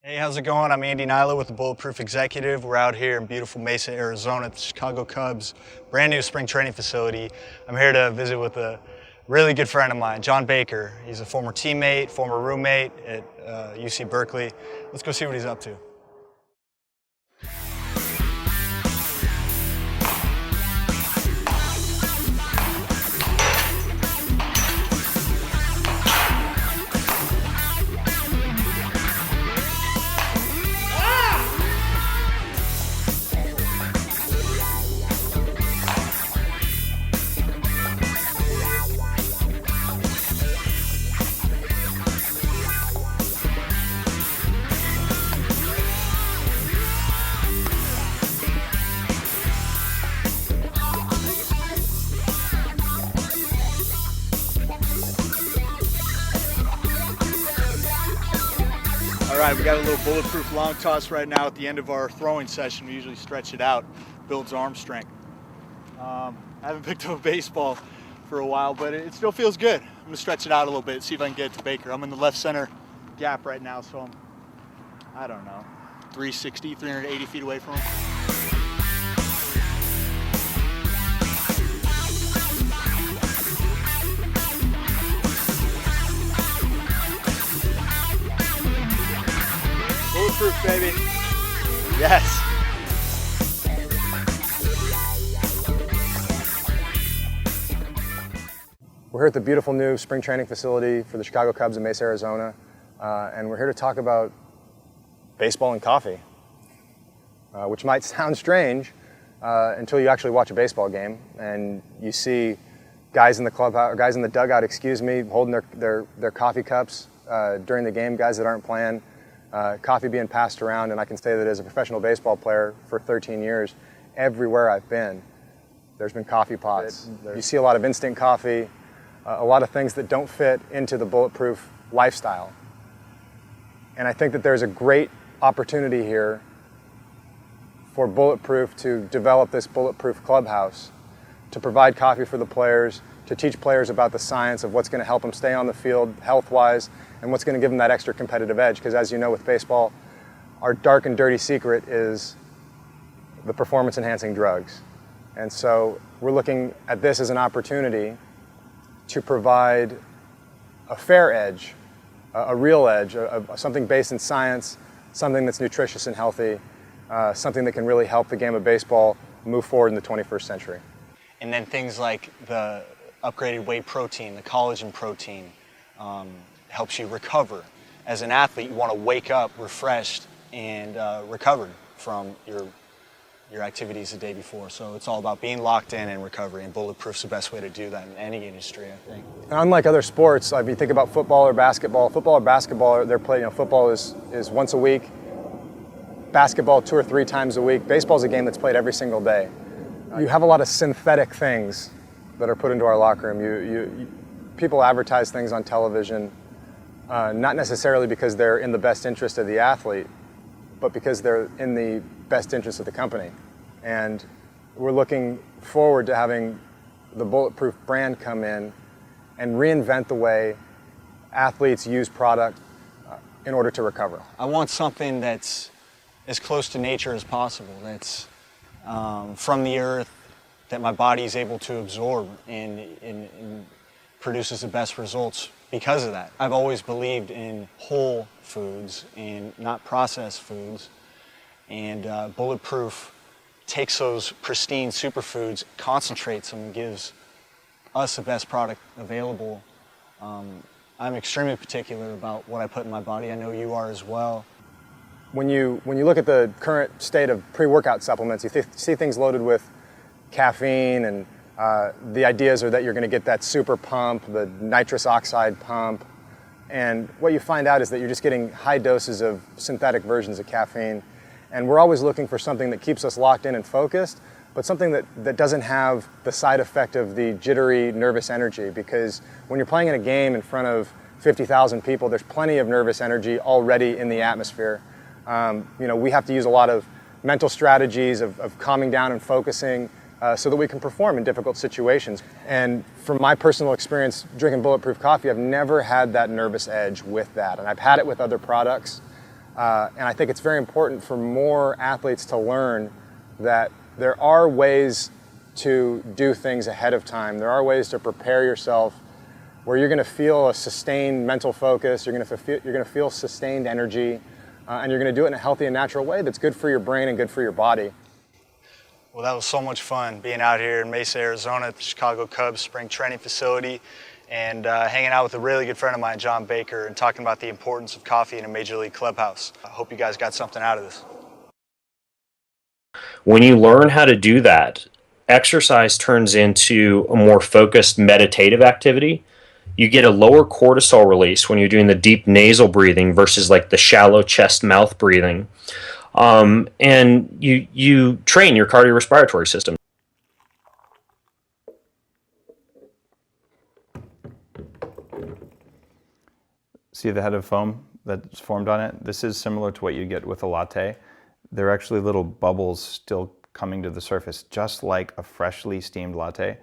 Hey, how's it going? I'm Andy Hnilo with the Bulletproof Executive. We're out here in beautiful Mesa, Arizona at the Chicago Cubs brand new spring training facility. I'm here to visit with a really good friend of mine, John Baker. He's a former teammate, former roommate at UC Berkeley. Let's go see what he's up to. All right, we got a little bulletproof long toss right now at the end of our throwing session. We usually stretch it out, builds arm strength. I haven't picked up a baseball for a while, but it still feels good. I'm gonna stretch it out a little bit, see if I can get it to Baker. I'm in the left center gap right now, so I don't know, 360, 380 feet away from him. Bulletproof, baby. Yes. We're here at the beautiful new spring training facility for the Chicago Cubs in Mesa, Arizona, and we're here to talk about baseball and coffee, which might sound strange until you actually watch a baseball game and you see guys in the clubhouse, or guys in the dugout, holding their coffee cups during the game, guys that aren't playing. Coffee being passed around, and I can say that as a professional baseball player for 13 years, everywhere I've been, there's been coffee pots. You see a lot of instant coffee, a lot of things that don't fit into the bulletproof lifestyle. And I think that there's a great opportunity here for Bulletproof to develop this bulletproof clubhouse, to provide coffee for the players, to teach players about the science of what's going to help them stay on the field health-wise, and what's going to give them that extra competitive edge. Because as you know, with baseball, our dark and dirty secret is the performance-enhancing drugs. And so we're looking at this as an opportunity to provide a fair edge, a real edge, something based in science, something that's nutritious and healthy, something that can really help the game of baseball move forward in the 21st century. And then things like the upgraded whey protein, the collagen protein, helps you recover. As an athlete, you want to wake up refreshed and recovered from your activities the day before. So it's all about being locked in and recovery, and Bulletproof's the best way to do that in any industry, I think. Unlike other sports, if you think about football or basketball, they're playing, football is once a week, basketball 2 or 3 times a week. Baseball's a game that's played every single day. You have a lot of synthetic things that are put into our locker room. People advertise things on television, not necessarily because they're in the best interest of the athlete, but because they're in the best interest of the company. And we're looking forward to having the Bulletproof brand come in and reinvent the way athletes use product in order to recover. I want something that's as close to nature as possible, that's from the earth, that my body is able to absorb and produces the best results because of that. I've always believed in whole foods and not processed foods, and Bulletproof takes those pristine superfoods, concentrates them, and gives us the best product available. I'm extremely particular about what I put in my body. I know you are as well. When you look at the current state of pre-workout supplements, you see things loaded with caffeine, and the ideas are that you're going to get that super pump, the nitrous oxide pump, and what you find out is that you're just getting high doses of synthetic versions of caffeine. And we're always looking for something that keeps us locked in and focused, but something that doesn't have the side effect of the jittery, nervous energy, because when you're playing in a game in front of 50,000 people, there's plenty of nervous energy already in the atmosphere. We have to use a lot of mental strategies of calming down and focusing so that we can perform in difficult situations. And from my personal experience drinking Bulletproof coffee, I've never had that nervous edge with that. And I've had it with other products, And I think it's very important for more athletes to learn that there are ways to do things ahead of time. There are ways to prepare yourself where you're going to feel a sustained mental focus, you're going to feel sustained energy, and you're going to do it in a healthy and natural way that's good for your brain and good for your body. Well, that was so much fun being out here in Mesa, Arizona at the Chicago Cubs spring training facility and hanging out with a really good friend of mine, John Baker, and talking about the importance of coffee in a major league clubhouse. I hope you guys got something out of this. When you learn how to do that, exercise turns into a more focused meditative activity. You get a lower cortisol release when you're doing the deep nasal breathing versus like the shallow chest mouth breathing. And you train your cardiorespiratory system. See the head of foam that's formed on it? This is similar to what you get with a latte. There are actually little bubbles still coming to the surface, just like a freshly steamed latte.